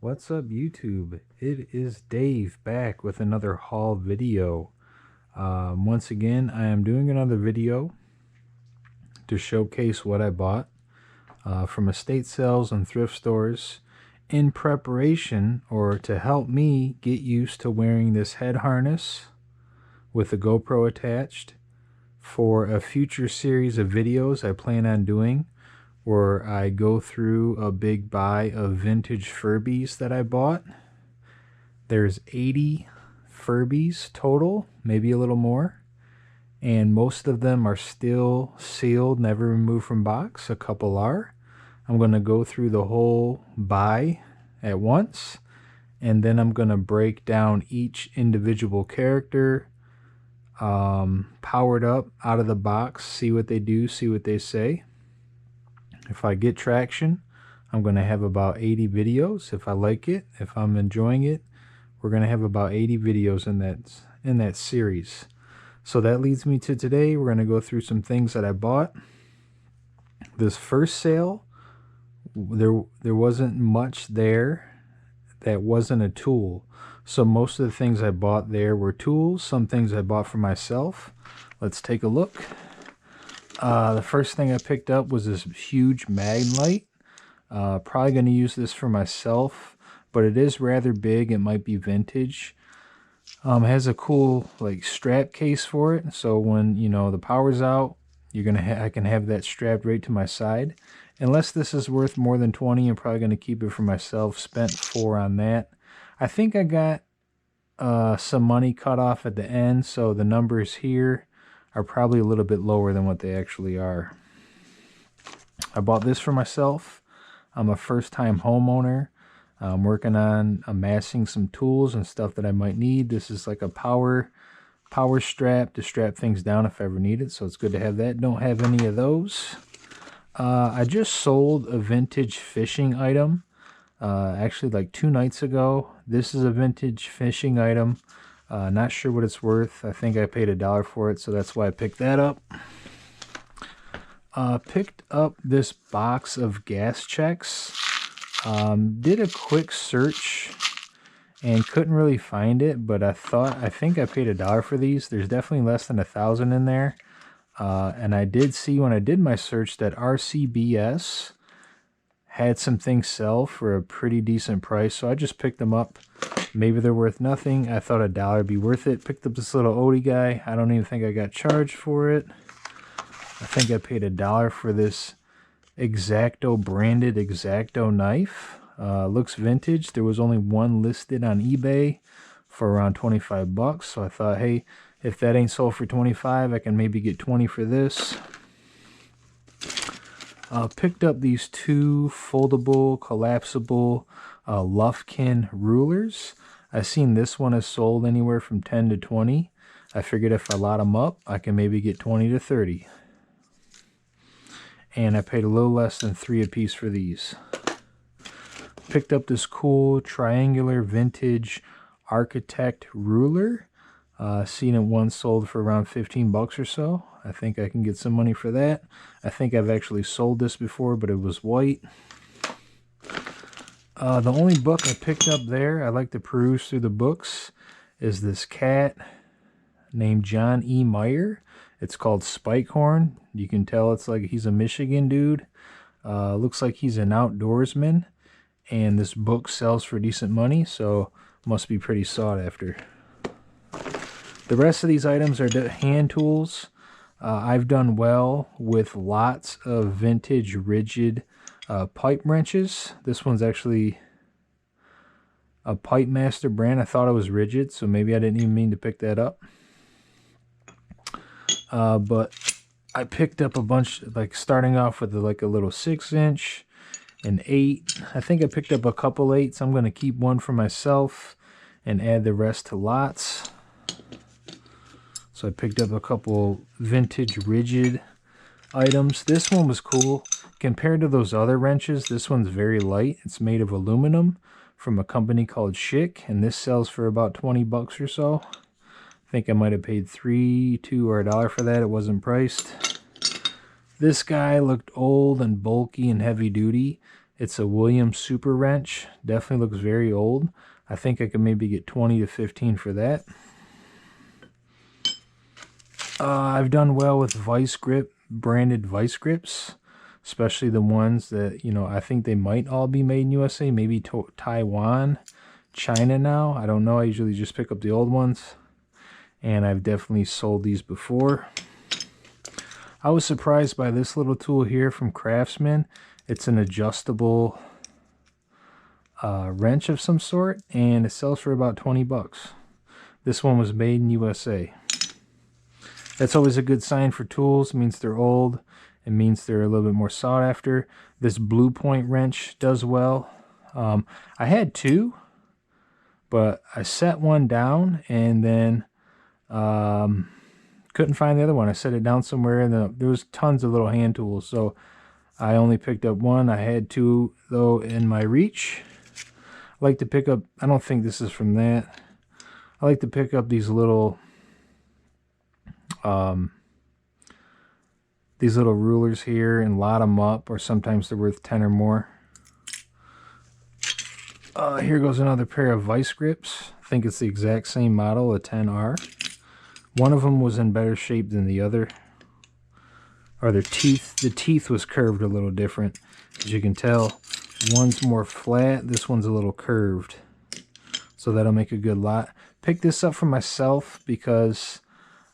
What's up, YouTube? It is Dave back with another haul video. Once again, I am doing another video to showcase what I bought from estate sales and thrift stores in preparation or to help me get used to wearing this head harness with a GoPro attached for a future series of videos I plan on doing, where I go through a big buy of vintage Furbies that I bought. There's 80 Furbies total, maybe a little more, and most of them are still sealed, never removed from box. A couple are. I'm going to go through the whole buy at once, and then I'm going to break down each individual character, powered up out of the box, see what they do, see what they say. If I get traction, I'm going to have about 80 videos. If I like it, if I'm enjoying it, we're going to have about 80 videos in that series. So that leads me to today. We're going to go through some things that I bought. This first sale, there wasn't much there that wasn't a tool. So most of the things I bought there were tools. Some things I bought for myself. Let's take a look. The first thing I picked up was this huge mag light. Probably going to use this for myself, but it is rather big. It might be vintage. It has a cool like strap case for it, so when the power's out, I can have that strapped right to my side. Unless this is worth more than 20, I'm probably going to keep it for myself. Spent 4 on that. I think I got some money cut off at the end, so the numbers here are probably a little bit lower than what they actually are. I bought this for myself. I'm a first-time homeowner. I'm working on amassing some tools and stuff that I might need. This is like a power strap to strap things down if I ever need it, so it's good to have that. Don't have any of those. I just sold a vintage fishing item, actually like 2 nights ago. This is a vintage fishing item. Not sure what it's worth. I think I paid $1 for it, so that's why I picked that up. Picked up this box of gas checks. Did a quick search and couldn't really find it, but I think I paid $1 for these. There's definitely less than 1,000 in there. And I did see when I did my search that RCBS had some things sell for a pretty decent price, so I just picked them up. Maybe they're worth nothing. I thought $1 would be worth it. Picked up this little Odie guy. I don't even think I got charged for it. I think I paid $1 for this X-Acto branded X-Acto knife. Looks vintage. There was only one listed on eBay for around 25 bucks. So I thought, hey, if that ain't sold for 25, I can maybe get 20 for this. Picked up these 2 foldable, collapsible Lufkin rulers. I've seen this one is sold anywhere from 10 to 20. I figured if I lot them up, I can maybe get 20 to 30. And I paid a little less than 3 a piece for these. Picked up this cool triangular vintage architect ruler. Seen it once sold for around 15 bucks or so. I think I can get some money for that. I think I've actually sold this before, but it was white. The only book I picked up there, I like to peruse through the books, is this cat named John E. Meyer. It's called Spikehorn. You can tell it's like he's a Michigan dude. Looks like he's an outdoorsman. And this book sells for decent money, so must be pretty sought after. The rest of these items are hand tools. I've done well with lots of vintage rigid pipe wrenches. This one's actually a Pipe Master brand. I thought it was rigid, so maybe I didn't even mean to pick that up. But I picked up a bunch, like starting off with like a little 6-inch, an 8. I think I picked up a couple 8s. I'm going to keep one for myself and add the rest to lots. So I picked up a couple vintage rigid items. This one was cool. Compared to those other wrenches, this one's very light. It's made of aluminum from a company called Schick, and this sells for about 20 bucks or so. I think I might have paid $3, $2, or $1 for that. It wasn't priced. This guy looked old and bulky and heavy duty, It's a Williams Super Wrench. Definitely looks very old. I think I could maybe get 20 to 15 for that. I've done well with Vice Grip, branded Vice Grips, especially the ones that, you know, I think they might all be made in USA, maybe Taiwan, China now. I don't know. I usually just pick up the old ones, and I've definitely sold these before. I was surprised by this little tool here from Craftsman. It's an adjustable wrench of some sort, and it sells for about 20 bucks. This one was made in USA. That's always a good sign for tools. It means they're old. It means they're a little bit more sought after. This Blue Point wrench does well. I had two, but I set one down and then couldn't find the other one. I set it down somewhere, and there was tons of little hand tools, so I only picked up one. I had two, though, in my reach. I like to pick up, I don't think this is from that. I like to pick up these little rulers here and lot them up, or sometimes they're worth 10 or more. Here goes another pair of Vice Grips. I think it's the exact same model, a 10R. One of them was in better shape than the other. Or the teeth was curved a little different. As you can tell, one's more flat, this one's a little curved. So that'll make a good lot. Picked this up for myself because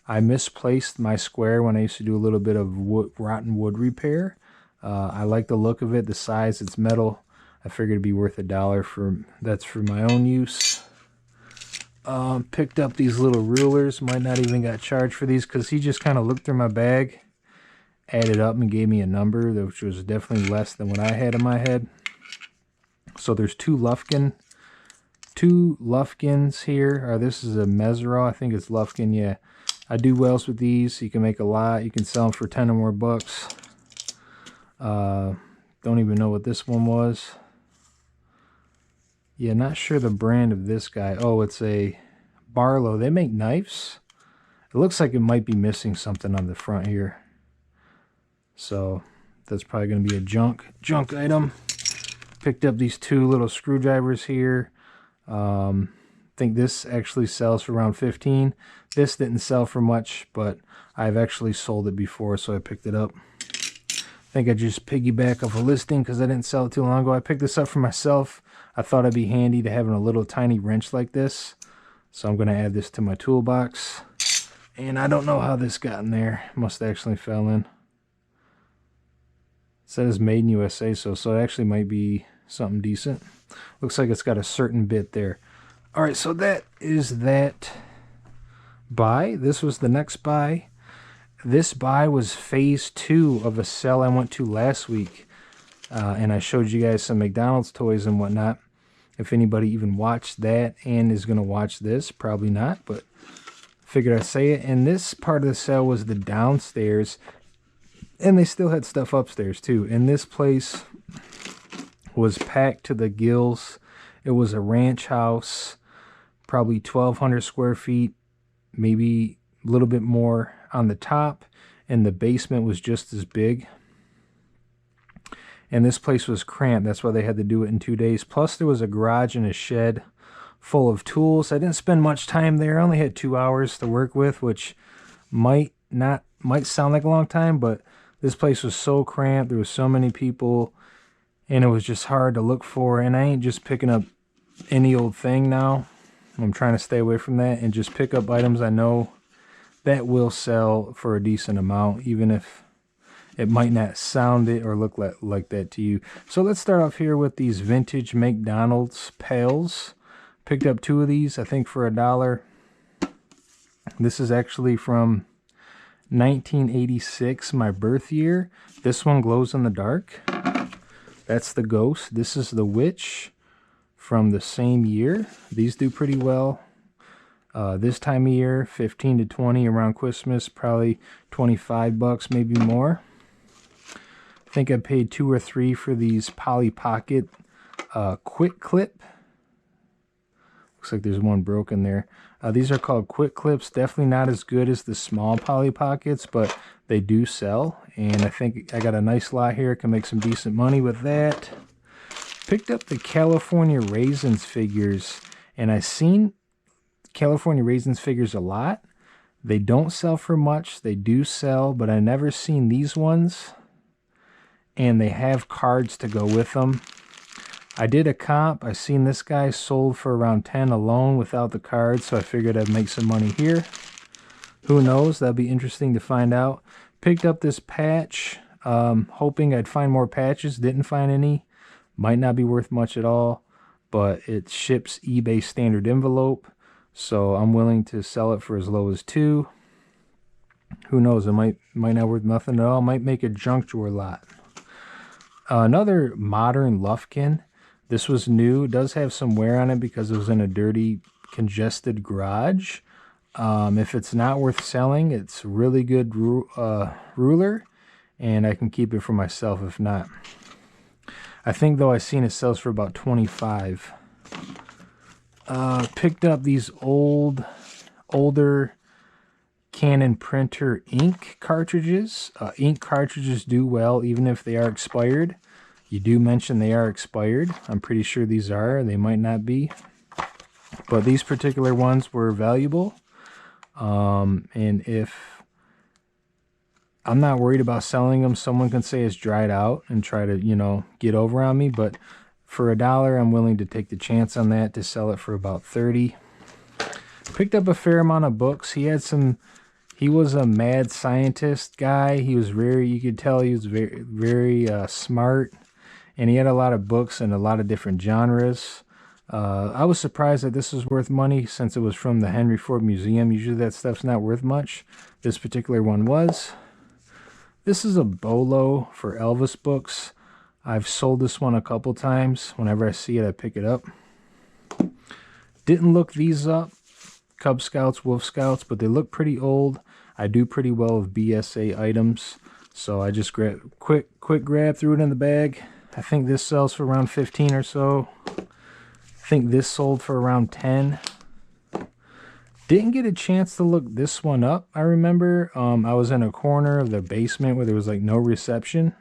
I misplaced my square when I used to do a little bit of rotten wood repair. I like the look of it, the size, it's metal. I figured it'd be worth $1 that's for my own use. Picked up these little rulers. Might not even got charged for these because he just kind of looked through my bag, added up, and gave me a number, which was definitely less than what I had in my head. So there's two Lufkins here. Or this is a Mesero. I think it's Lufkin. Yeah, I do wells with these. You can make a lot. You can sell them for 10 or more bucks. Don't even know what this one was. Yeah, not sure the brand of this guy. Oh, it's a Barlow. They make knives. It looks like it might be missing something on the front here. So that's probably going to be a junk item. Picked up these two little screwdrivers here. I think this actually sells for around 15. This didn't sell for much, but I've actually sold it before, so I picked it up. I think I just piggyback off a listing because I didn't sell it too long ago. I picked this up for myself. I thought it'd be handy to having a little tiny wrench like this. So I'm going to add this to my toolbox. And I don't know how this got in there. Must actually fell in. It says made in USA, so it actually might be something decent. Looks like it's got a certain bit there. Alright, so that is that buy. This was the next buy. This buy was phase 2 of a sale I went to last week. And I showed you guys some McDonald's toys and whatnot. If anybody even watched that and is going to watch this, probably not, but figured I'd say it. And this part of the sale was the downstairs, and they still had stuff upstairs too. And this place was packed to the gills. It was a ranch house, probably 1,200 square feet, maybe a little bit more on the top, and the basement was just as big. And this place was cramped. That's why they had to do it in 2 days. Plus, there was a garage and a shed full of tools. I didn't spend much time there. I only had 2 hours to work with, which might sound like a long time, but this place was so cramped. There was so many people, and it was just hard to look for. And I ain't just picking up any old thing now. I'm trying to stay away from that and just pick up items I know that will sell for a decent amount, even if it might not sound it or look like that to you. So let's start off here with these vintage McDonald's pails. Picked up 2 of these, I think for $1. This is actually from 1986, my birth year. This one glows in the dark. That's the ghost. This is the witch from the same year. These do pretty well. This time of year, 15 to 20 around Christmas, probably 25 bucks, maybe more. I think I paid 2 or 3 for these Polly Pocket Quick Clip. Looks like there's one broken there. These are called Quick Clips. Definitely not as good as the small Polly Pockets, but they do sell. And I think I got a nice lot here. Can make some decent money with that. Picked up the California Raisins figures, and I've seen California Raisins figures a lot. They don't sell for much. They do sell, but I never seen these ones. And they have cards to go with them. I did a comp. I seen this guy sold for around 10 alone without the cards, so I figured I'd make some money here. Who knows? That'd be interesting to find out. Picked up this patch, hoping I'd find more patches. Didn't find any. Might not be worth much at all, but it ships eBay standard envelope, so I'm willing to sell it for as low as 2. Who knows? It might not worth nothing at all. Might make a junk drawer lot. Another modern Lufkin. This was new. It does have some wear on it because it was in a dirty, congested garage. If it's not worth selling, it's a really good ruler, and I can keep it for myself if not. I think, though, I seen it sells for about $25. Picked up these older Canon printer ink cartridges. Ink cartridges do well even if they are expired. You do mention they are expired. I'm pretty sure these are. They might not be. But these particular ones were valuable. And if I'm not worried about selling them, someone can say it's dried out and try to, you know, get over on me. But for $1, I'm willing to take the chance on that to sell it for about 30. Picked up a fair amount of books. He was a mad scientist guy. He was you could tell he was very smart. And he had a lot of books in a lot of different genres. I was surprised that this was worth money since it was from the Henry Ford Museum. Usually that stuff's not worth much. This particular one was. This is a bolo for Elvis books. I've sold this one a couple times. Whenever I see it, I pick it up. Didn't look these up. Cub Scouts, Wolf Scouts, but they look pretty old. I do pretty well with BSA items. So I just quick grab, threw it in the bag. I think this sells for around 15 or so. I think this sold for around 10. Didn't get a chance to look this one up. I remember I was in a corner of the basement where there was like no reception.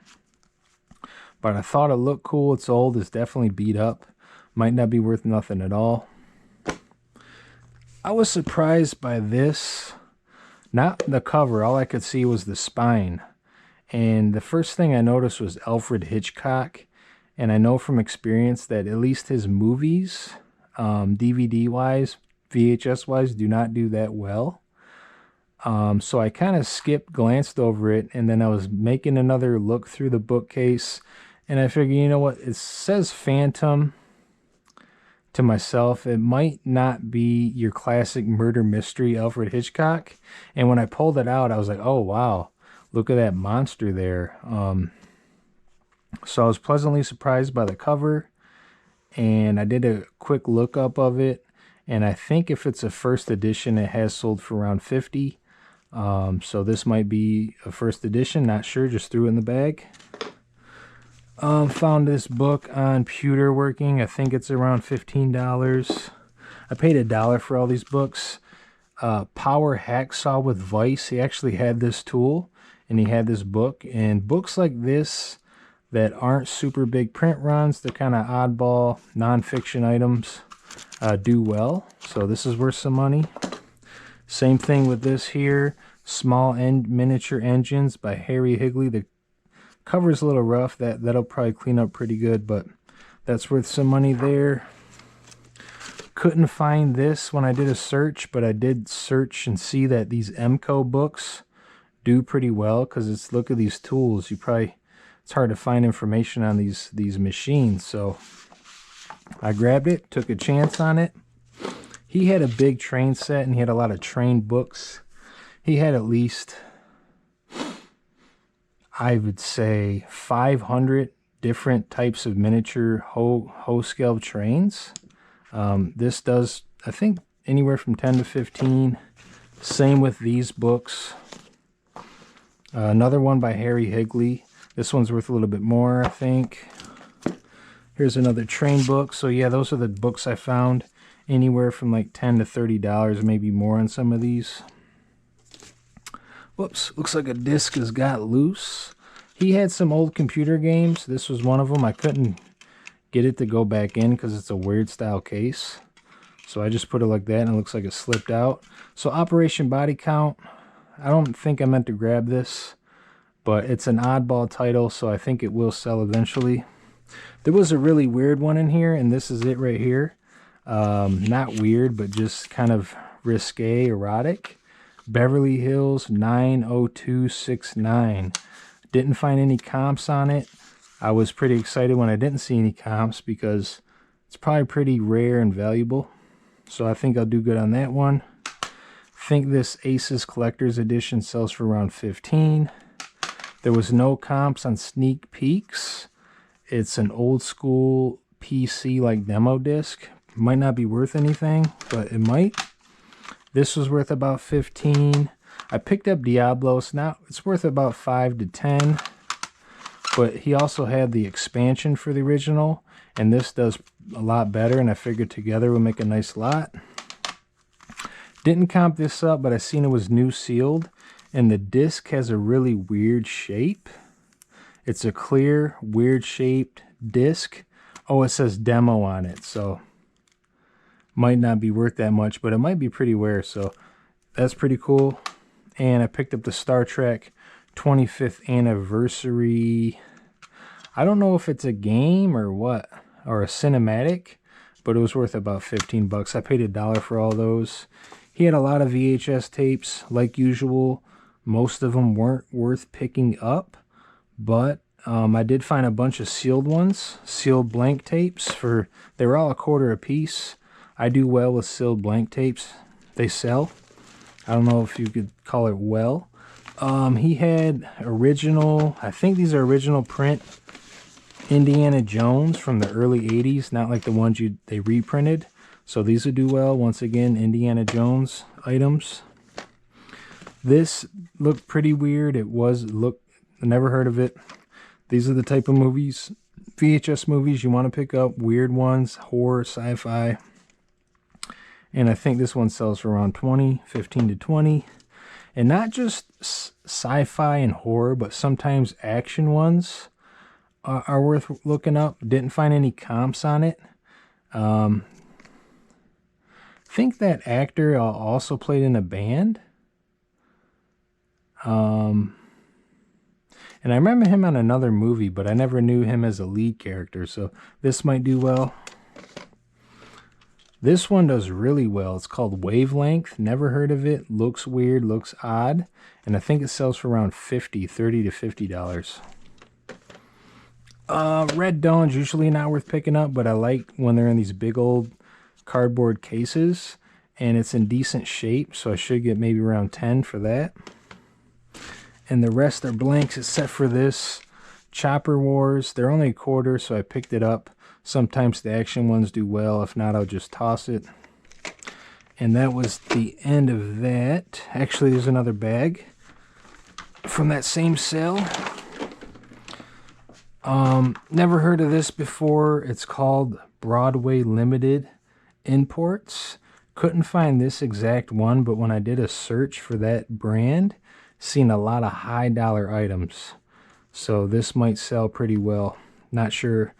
But I thought it looked cool. It's old. It's definitely beat up. Might not be worth nothing at all. I was surprised by this. Not the cover. All I could see was the spine. And the first thing I noticed was Alfred Hitchcock. And I know from experience that at least his movies, DVD-wise, VHS-wise, do not do that well. So I kind of glanced over it, and then I was making another look through the bookcase. And I figured, you know what? It says Phantom to myself. It might not be your classic murder mystery Alfred Hitchcock. And when I pulled it out, I was like, oh, wow. Look at that monster there. So I was pleasantly surprised by the cover, and I did a quick lookup of it, and I think if it's a first edition, it has sold for around 50. So this might be a first edition, not sure, just threw it in the bag. Found this book on pewter working. I think it's around $15. I paid $1 for all these books. Power Hacksaw with Vice. He actually had this tool, and he had this book. And books like this that aren't super big print runs, they're kind of oddball non-fiction items, do well. So this is worth some money. Same thing with this here, Small Miniature Engines by Harry Higley. The cover's a little rough. That'll probably clean up pretty good, but that's worth some money there. Couldn't find this when I did a search, but I did search and see that these MCO books do pretty well, because look at these tools. It's hard to find information on these machines. So I grabbed it, took a chance on it. He had a big train set, and he had a lot of train books. He had at least, I would say, 500 different types of miniature hoe scale trains. This does, I think, anywhere from 10 to 15. Same with these books. Another one by Harry Higley. This one's worth a little bit more, I think. Here's another train book. So yeah, those are the books I found. Anywhere from like $10 to $30, maybe more on some of these. Whoops, looks like a disc has got loose. He had some old computer games. This was one of them. I couldn't get it to go back in because it's a weird style case. So I just put it like that and it looks like it slipped out. So Operation Body Count, I don't think I meant to grab this, but it's an oddball title, so I think it will sell eventually. There was a really weird one in here, and this is it right here. Not weird, but just kind of risque, erotic. Beverly Hills 90269. Didn't find any comps on it. I was pretty excited when I didn't see any comps because it's probably pretty rare and valuable. So I think I'll do good on that one. Think this Aces Collector's Edition sells for around 15. There was no comps on Sneak Peeks. It's an old school PC like demo disc. Might not be worth anything, but it might. This was worth about 15. I picked up Diablos. Now it's worth about 5 to 10. But he also had the expansion for the original, and this does a lot better, and I figured together we'll make a nice lot. Didn't comp this up, but I seen it was new sealed, and the disc has a really weird shape. It's a clear, weird shaped disc. Oh, it says demo on it, so might not be worth that much, but it might be pretty rare, so that's pretty cool. And I picked up the Star Trek 25th anniversary. I don't know if it's a game or what, or a cinematic, but it was worth about 15 bucks. I paid $1 for all those. He had a lot of VHS tapes, like usual. Most of them weren't worth picking up, but I did find a bunch of sealed ones, sealed blank tapes. They were all $1 a piece. I do well with sealed blank tapes. They sell. I don't know if you could call it well. He had original, I think these are original print Indiana Jones from the early 80s, not like the ones they reprinted. So these would do well. Once again, Indiana Jones items. This looked pretty weird. I never heard of it. These are the type of movies, VHS movies you want to pick up. Weird ones, horror, sci-fi. And I think this one sells for around 20, 15 to 20. And not just sci-fi and horror, but sometimes action ones are worth looking up. Didn't find any comps on it. I think that actor also played in a band. And I remember him on another movie, but I never knew him as a lead character, so this might do well. This one does really well. It's called Wavelength. Never heard of it. Looks weird, looks odd, and I think it sells for around $30 to $50. Red Dawn's usually not worth picking up, but I like when they're in these big old cardboard cases, and it's in decent shape, so I should get maybe around 10 for that. And the rest are blanks except for this Chopper Wars. They're only $1, so I picked it up. Sometimes the action ones do well. If not, I'll just toss it. And that was the end of that. Actually, there's another bag from that same sale. Never heard of this before. It's called Broadway Limited Imports. Couldn't find this exact one, but when I did a search for that brand, seen a lot of high dollar items. So this might sell pretty well. Not sure.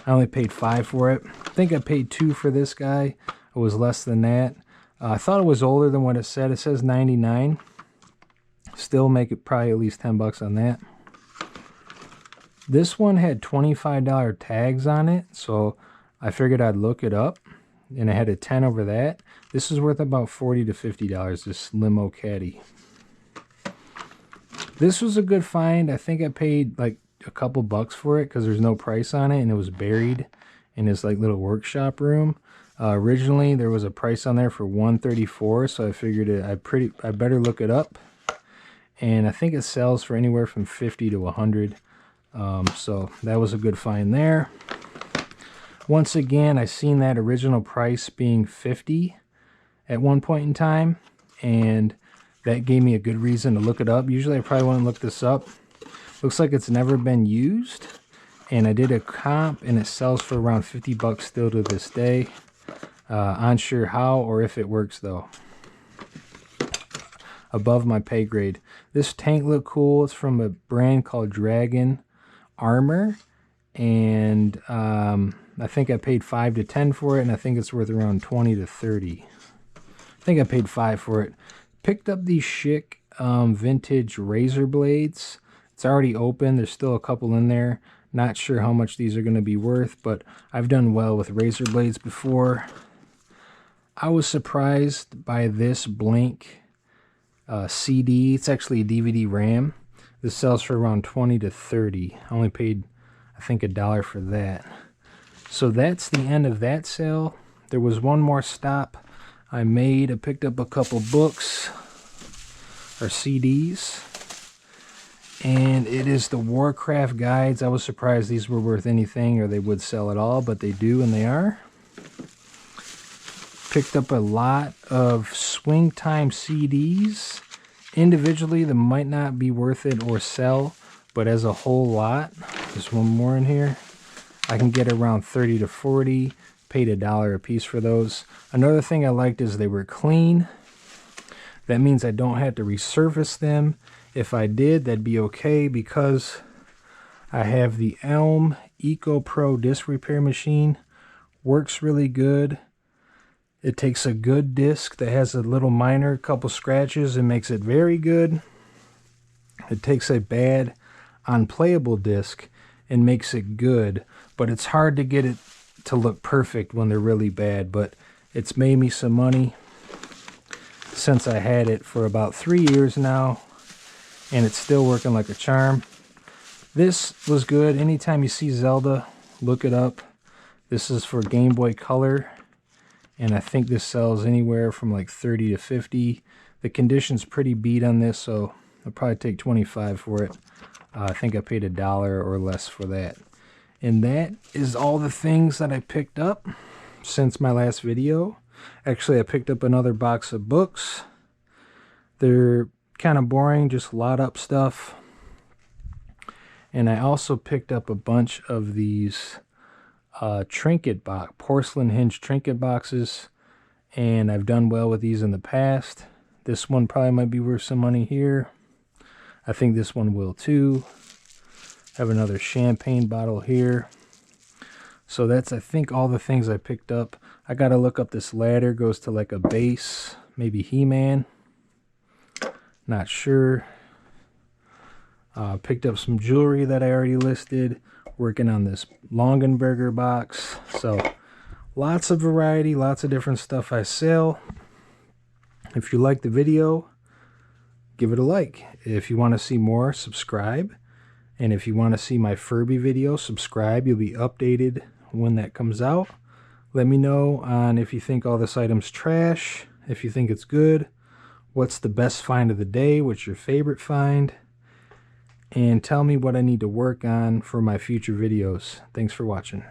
I only paid $5 for it. I think I paid $2 for this guy. It was less than that. I thought it was older than what it said. It says 99. Still make it probably at least 10 bucks on that. This one had $25 tags on it, so I figured I'd look it up, and I had a 10 over that. This is worth about $40 to $50, this limo caddy. This was a good find. I think I paid like a couple bucks for it because there's no price on it, and it was buried in this like little workshop room. Originally there was a price on there for $134, so I figured I better look it up. And I think it sells for anywhere from $50 to $100. So that was a good find there. Once again, I seen that original price being $50 at one point in time, and that gave me a good reason to look it up. Usually I probably wouldn't look this up. Looks like it's never been used, and I did a comp, and it sells for around 50 bucks still to this day. Unsure how or if it works though. Above my pay grade. This tank looked cool. It's from a brand called Dragon Armor, and I think I paid 5 to 10 for it, and I think it's worth around 20 to 30. I think I paid 5 for it. Picked up these Schick vintage razor blades. It's already open. There's still a couple in there. Not sure how much these are going to be worth, but I've done well with razor blades before. I was surprised by this Blink CD. It's actually a DVD RAM. This sells for around 20 to 30. I only paid, I think, $1 for that. So that's the end of that sale. There was one more stop I made. I picked up a couple books or CDs, and it is the Warcraft guides. I was surprised these were worth anything or they would sell at all, but they do, and they are. Picked up a lot of Swing Time CDs. Individually, they might not be worth it or sell, but as a whole lot, there's one more in here. I can get around 30 to 40. Paid $1 a piece for those. Another thing I liked is they were clean. That means I don't have to resurface them. If I did, that'd be okay, because I have the Elm Eco Pro disc repair machine. Works really good. It takes a good disc that has a little minor couple scratches and makes it very good. It takes a bad unplayable disc and makes it good, but it's hard to get it to look perfect when they're really bad. But it's made me some money since I had it for about 3 years now, and it's still working like a charm. This was good. Anytime you see Zelda, look it up. This is for Game Boy Color, and I think this sells anywhere from like 30 to 50. The condition's pretty beat on this, so I'll probably take 25 for it. I think I paid $1 or less for that. And that is all the things that I picked up since my last video. Actually, I picked up another box of books. They're kind of boring, just lot up stuff. And I also picked up a bunch of these trinket box, porcelain hinge trinket boxes. And I've done well with these in the past. This one probably might be worth some money here. I think this one will too. Have another champagne bottle here. So that's, I think, all the things I picked up. I gotta look up this ladder. Goes to like a base, maybe He-Man. Not sure. Picked up some jewelry that I already listed. Working on this Longenberger box. So lots of variety, lots of different stuff I sell. If you like the video, give it a like. If you want to see more, subscribe. And if you want to see my Furby video, subscribe. You'll be updated when that comes out. Let me know on if you think all this item's trash, if you think it's good, what's the best find of the day, what's your favorite find, and tell me what I need to work on for my future videos. Thanks for watching.